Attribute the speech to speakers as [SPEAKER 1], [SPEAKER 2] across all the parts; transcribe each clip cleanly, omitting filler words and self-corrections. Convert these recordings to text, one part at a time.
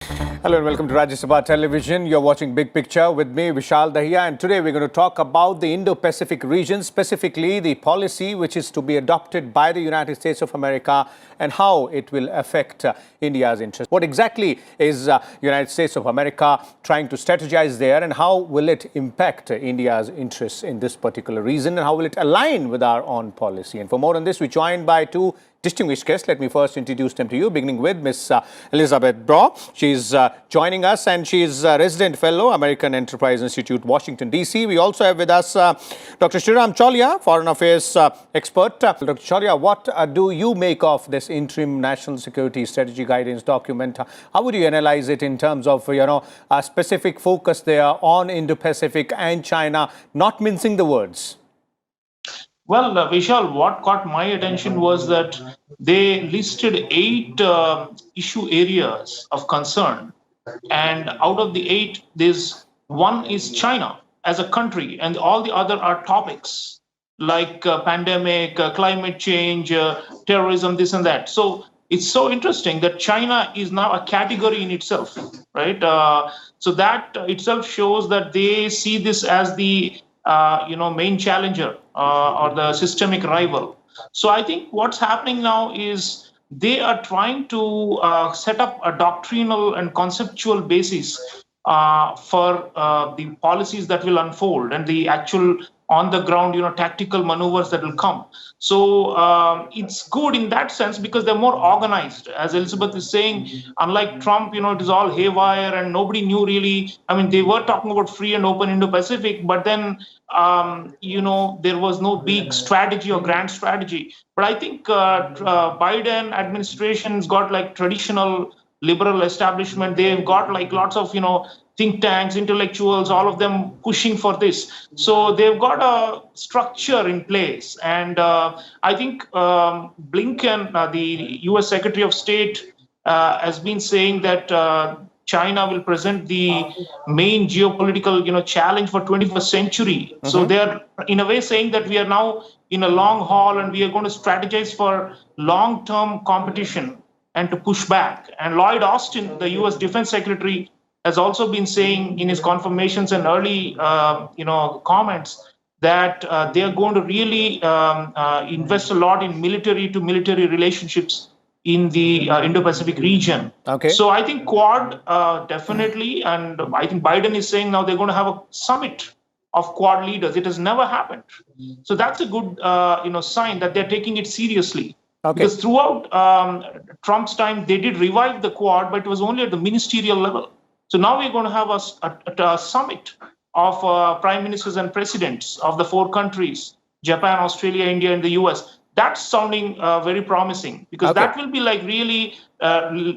[SPEAKER 1] Hello and welcome to Rajya Sabha Television. You're watching Big Picture with me, Vishal Dahiya, and today we're going to talk about the Indo-Pacific region, specifically the policy which is to be adopted by the United States of America and how it will affect India's interests. What exactly is United States of America trying to strategize there, and how will it impact India's interests in this particular region, and how will it align with our own policy? And for more on this, we're joined by two distinguished guests. Let me first introduce them to you, beginning with Ms. Elizabeth Braw. She's joining us, and she's a resident fellow, American Enterprise Institute, Washington, D.C. We also have with us Dr. Sreeram Chaulia, foreign affairs expert. Dr. Chaulia, what do you make of this interim national security strategy guidance document? How would you analyze it in terms of, a specific focus there on Indo-Pacific and China, not mincing the words?
[SPEAKER 2] Well, Vishal, what caught my attention was that they listed 8 issue areas of concern. And out of the 8, there's one is China as a country, and all the other are topics like pandemic, climate change, terrorism, this and that. So it's so interesting that China is now a category in itself, right? So that itself shows that they see this as the main challenger or the systemic rival. So I think what's happening now is they are trying to set up a doctrinal and conceptual basis for the policies that will unfold and the actual on the ground, tactical maneuvers that will come. So it's good in that sense because they're more organized. As Elizabeth is saying, unlike Trump, it is all haywire and nobody knew really. I mean, they were talking about free and open Indo-Pacific, but then, there was no big strategy or grand strategy. But I think Biden administration's got like traditional liberal establishment. They've got like lots of, think tanks, intellectuals, all of them pushing for this. So they've got a structure in place. And I think Blinken, the US Secretary of State, has been saying that China will present the main geopolitical, challenge for 21st century. Mm-hmm. So they're in a way saying that we are now in a long haul and we are going to strategize for long-term competition and to push back. And Lloyd Austin, the US Defense Secretary, has also been saying in his confirmations and early, comments that they are going to really invest a lot in military-to-military relationships in the Indo-Pacific region. Okay. So I think Quad definitely, and I think Biden is saying now they're going to have a summit of Quad leaders. It has never happened. So that's a good, sign that they're taking it seriously. Okay. Because throughout Trump's time, they did revive the Quad, but it was only at the ministerial level. So now we're going to have a summit of prime ministers and presidents of the 4 countries, Japan, Australia, India, and the US. That's sounding very promising because that will be like really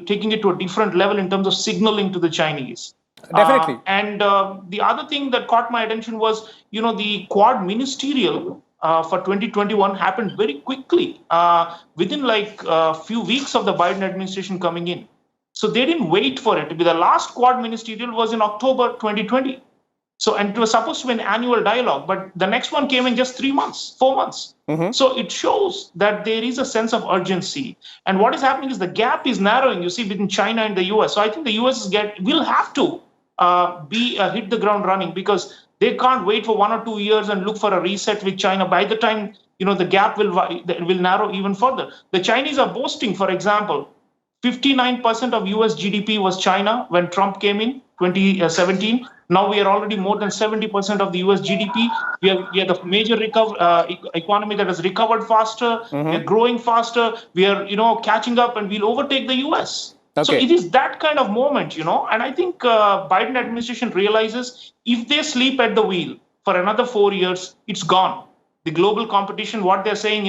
[SPEAKER 2] taking it to a different level in terms of signaling to the Chinese. Definitely. And the other thing that caught my attention was, the Quad ministerial for 2021 happened very quickly within like a few weeks of the Biden administration coming in. So they didn't wait for it. The last Quad ministerial was in October 2020. So, and it was supposed to be an annual dialogue, but the next one came in just 4 months. Mm-hmm. So it shows that there is a sense of urgency. And what is happening is the gap is narrowing, you see, between China and the US. So I think the US will have to hit the ground running because they can't wait for 1 or 2 years and look for a reset with China. By the time, the gap will narrow even further. The Chinese are boasting, for example, 59% of US GDP was China when Trump came in 2017. Now we are already more than 70% of the US GDP. We are the major economy that has recovered faster. Mm-hmm. We are growing faster. We are, catching up and we'll overtake the US. Okay. So it is that kind of moment, and I think Biden administration realizes if they sleep at the wheel for another 4 years, it's gone. The global competition, what they're saying,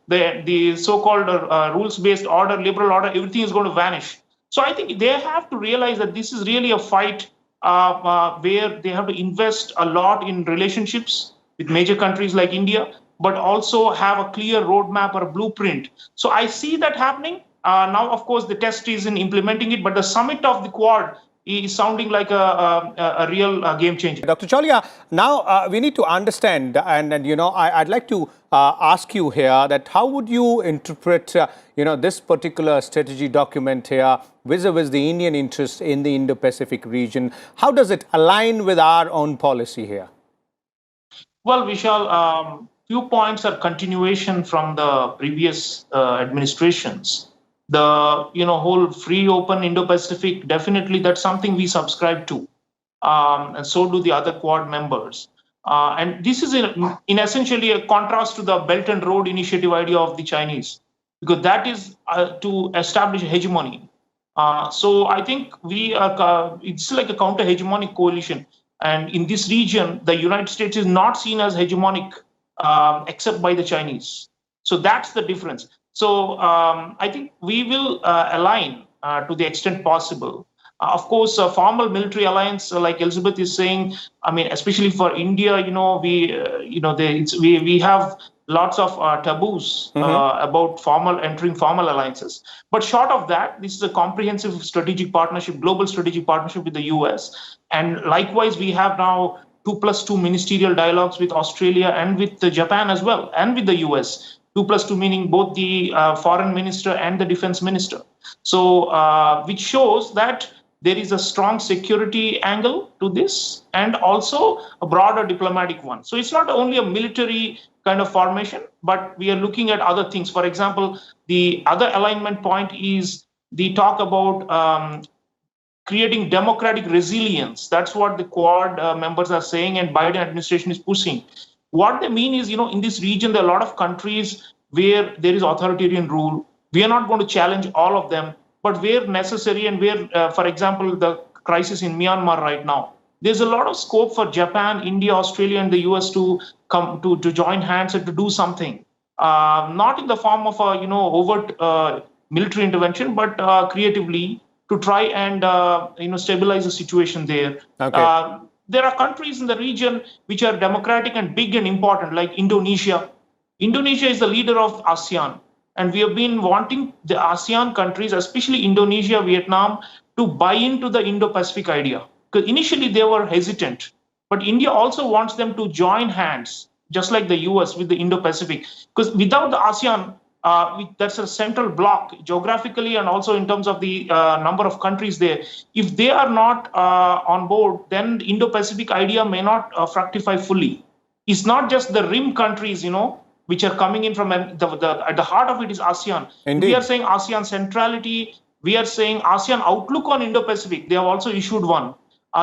[SPEAKER 2] the so-called rules-based order, liberal order, everything is going to vanish. So I think they have to realize that this is really a fight where they have to invest a lot in relationships with major countries like India, but also have a clear roadmap or a blueprint. So I see that happening. Now, of course, the test is in implementing it, but the summit of the Quad is sounding like a real game changer.
[SPEAKER 1] Dr. Chaulia, now we need to understand, and you know, I'd like to ask you here that how would you interpret, you know, this particular strategy document here vis-a-vis the Indian interest in the Indo-Pacific region? How does it align with our own policy here?
[SPEAKER 2] Well, Vishal, few points are continuation from the previous administrations. The whole free open Indo-Pacific, definitely that's something we subscribe to, and so do the other Quad members. And this is in essentially a contrast to the Belt and Road Initiative idea of the Chinese, because that is to establish hegemony. So I think we are. It's like a counter-hegemonic coalition. And in this region, the United States is not seen as hegemonic except by the Chinese. So that's the difference. So I think we will align to the extent possible. Of course, a formal military alliance, like Elizabeth is saying, I mean, especially for India, we have lots of taboos about entering formal alliances. But short of that, this is a comprehensive strategic partnership, global strategic partnership with the US. And likewise, we have now 2+2 ministerial dialogues with Australia and with Japan as well, and with the US. 2+2 meaning both the foreign minister and the defense minister. So, which shows that there is a strong security angle to this and also a broader diplomatic one. So it's not only a military kind of formation, but we are looking at other things. For example, the other alignment point is the talk about creating democratic resilience. That's what the Quad members are saying, and Biden administration is pushing. What they mean is, in this region, there are a lot of countries where there is authoritarian rule. We are not going to challenge all of them, but where necessary and where, for example, the crisis in Myanmar right now, there's a lot of scope for Japan, India, Australia, and the US to come to join hands and to do something, not in the form of a overt military intervention, but creatively to try and stabilize the situation there.
[SPEAKER 1] Okay.
[SPEAKER 2] There are countries in the region which are democratic and big and important, like Indonesia. Indonesia is the leader of ASEAN. And we have been wanting the ASEAN countries, especially Indonesia, Vietnam, to buy into the Indo-Pacific idea. Because initially they were hesitant. But India also wants them to join hands, just like the US with the Indo-Pacific. Because without the ASEAN, that's a central block geographically and also in terms of the number of countries there. If they are not on board, then the Indo-Pacific idea may not fructify fully. It's not just the rim countries, which are coming in from at the heart of it is ASEAN.
[SPEAKER 1] Indeed.
[SPEAKER 2] We are saying ASEAN centrality. We are saying ASEAN outlook on Indo-Pacific. They have also issued one.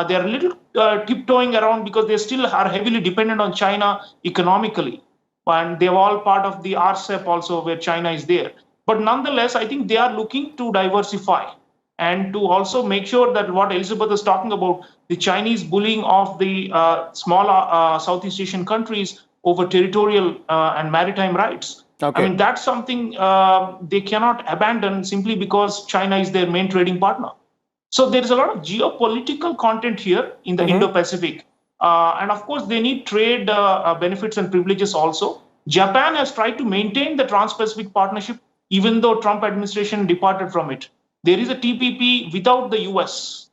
[SPEAKER 2] They are a little tiptoeing around because they still are heavily dependent on China economically. And they're all part of the RCEP also, where China is there. But nonetheless, I think they are looking to diversify and to also make sure that what Elizabeth is talking about, the Chinese bullying of the smaller Southeast Asian countries over territorial and maritime rights.
[SPEAKER 1] Okay.
[SPEAKER 2] I mean, that's something they cannot abandon simply because China is their main trading partner. So there is a lot of geopolitical content here in the Indo-Pacific. And of course, they need trade benefits and privileges also. Japan has tried to maintain the Trans-Pacific Partnership, even though Trump administration departed from it. There is a TPP without the US.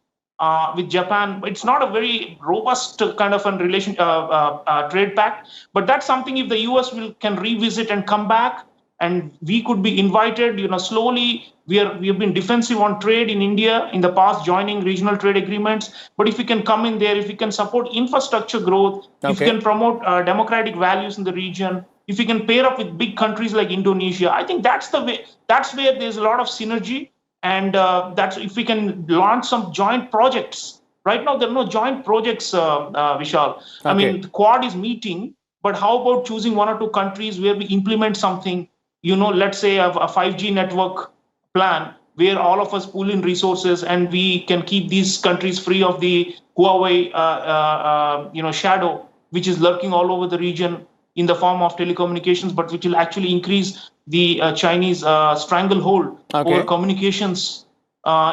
[SPEAKER 2] With Japan, it's not a very robust kind of a trade pact, but that's something if the US can revisit and come back, and we could be invited. Slowly we have been defensive on trade in India in the past, joining regional trade agreements. But if we can come in there, if we can support infrastructure growth, if we can promote democratic values in the region, if we can pair up with big countries like Indonesia, I think that's the way. That's where there's a lot of synergy. And that's if we can launch some joint projects. Right now, there are no joint projects, Vishal. I mean, the Quad is meeting, but how about choosing one or two countries where we implement something, let's say a 5G network plan where all of us pool in resources and we can keep these countries free of the Huawei, shadow, which is lurking all over the region in the form of telecommunications, but which will actually increase the Chinese stranglehold over communications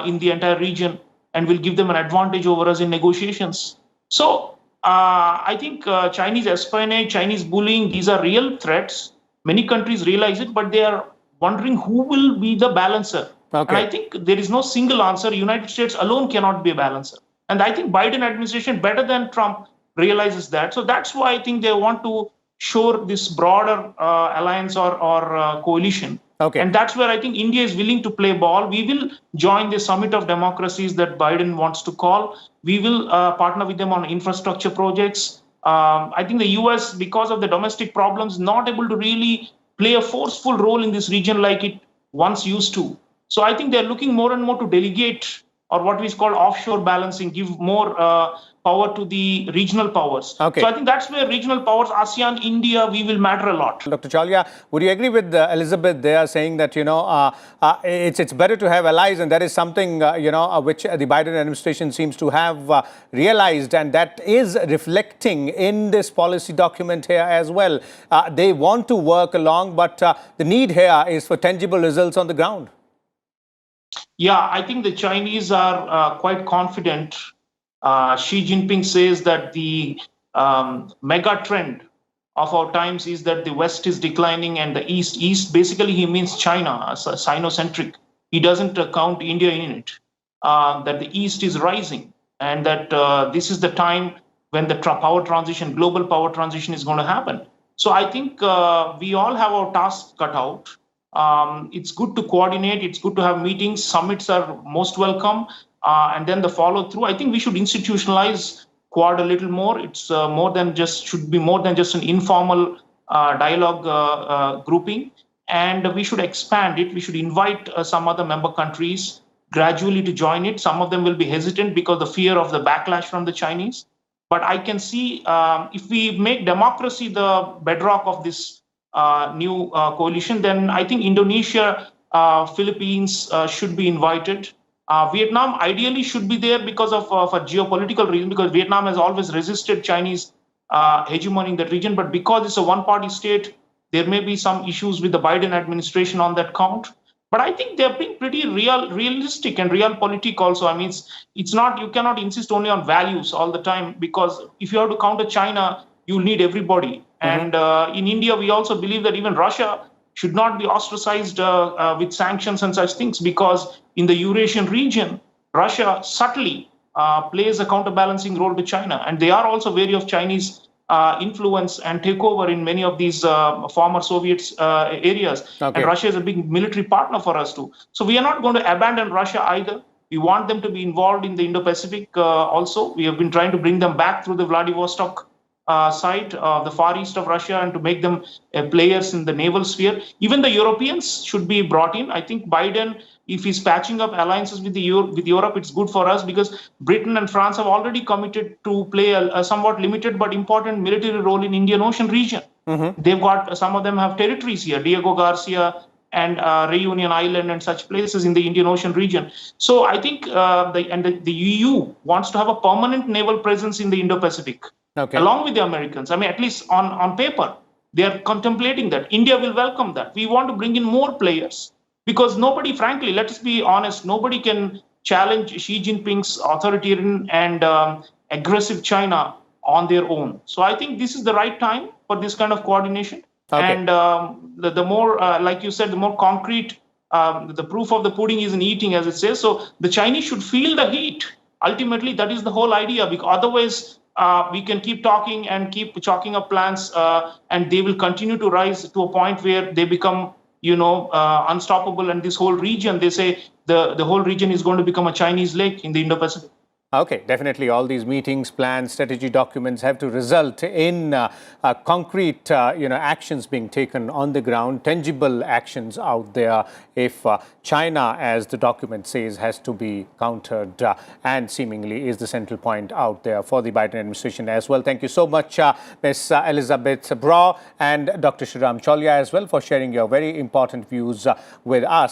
[SPEAKER 2] in the entire region and will give them an advantage over us in negotiations. So I think Chinese espionage, Chinese bullying, these are real threats. Many countries realize it, but they are wondering who will be the balancer. And I think there is no single answer. United States alone cannot be a balancer. And I think Biden administration, better than Trump, realizes that. So that's why I think they want to shore this broader alliance or coalition. And that's where I think India is willing to play ball. We will join the summit of democracies that Biden wants to call. We will partner with them on infrastructure projects. I think the US, because of the domestic problems, not able to really play a forceful role in this region like it once used to. So I think they're looking more and more to delegate, or what we call offshore balancing, give more power to the regional powers. So I think that's where regional powers, ASEAN, India, we will matter a lot.
[SPEAKER 1] Dr. Chaulia, would you agree with Elizabeth there saying that, it's better to have allies, and that is something, which the Biden administration seems to have realized, and that is reflecting in this policy document here as well. They want to work along, but the need here is for tangible results on the ground.
[SPEAKER 2] Yeah, I think the Chinese are quite confident. Xi Jinping says that the mega trend of our times is that the West is declining and the East, basically he means China, Sinocentric. He doesn't count India in it. That the East is rising, and that this is the time when the power transition, global power transition is going to happen. So I think we all have our tasks cut out. It's good to coordinate. It's good to have meetings. Summits are most welcome. And then the follow through. I think we should institutionalize Quad a little more. It's should be more than just an informal dialogue grouping. And we should expand it. We should invite some other member countries gradually to join it. Some of them will be hesitant because of the fear of the backlash from the Chinese. But I can see if we make democracy the bedrock of this new coalition, then I think Indonesia, Philippines should be invited. Vietnam ideally should be there because of a geopolitical reason, because Vietnam has always resisted Chinese hegemony in that region. But because it's a one-party state, there may be some issues with the Biden administration on that count. But I think they're being pretty realistic and realpolitik also. I mean, it's not, you cannot insist only on values all the time, because if you have to counter China, you'll need everybody. And in India, we also believe that even Russia should not be ostracized with sanctions and such things, because in the Eurasian region, Russia subtly plays a counterbalancing role to China. And they are also wary of Chinese influence and takeover in many of these former Soviet areas. And Russia is a big military partner for us too. So we are not going to abandon Russia either. We want them to be involved in the Indo-Pacific also. We have been trying to bring them back through the Vladivostok side, the far east of Russia, and to make them players in the naval sphere. Even the Europeans should be brought in. I think Biden, if he's patching up alliances with Europe, it's good for us, because Britain and France have already committed to play a somewhat limited but important military role in Indian Ocean region. They've got, some of them have territories here, Diego Garcia and Reunion Island and such places in the Indian Ocean region. So I think the EU wants to have a permanent naval presence in the Indo-Pacific. Along with the Americans. I mean, at least on paper, they are contemplating that. India will welcome that. We want to bring in more players, because nobody, frankly, let's be honest, nobody can challenge Xi Jinping's authoritarian and aggressive China on their own. So I think this is the right time for this kind of coordination. And the more, like you said, the more concrete, the proof of the pudding is in eating, as it says. So the Chinese should feel the heat. Ultimately, that is the whole idea, because otherwise, we can keep talking and keep chalking up plans, and they will continue to rise to a point where they become, unstoppable. And this whole region, they say the whole region is going to become a Chinese lake in the Indo-Pacific.
[SPEAKER 1] Definitely all these meetings, plans, strategy documents have to result in concrete, actions being taken on the ground, tangible actions out there if China, as the document says, has to be countered and seemingly is the central point out there for the Biden administration as well. Thank you so much, Ms. Elizabeth Braw and Dr. Sreeram Chaulia as well, for sharing your very important views with us.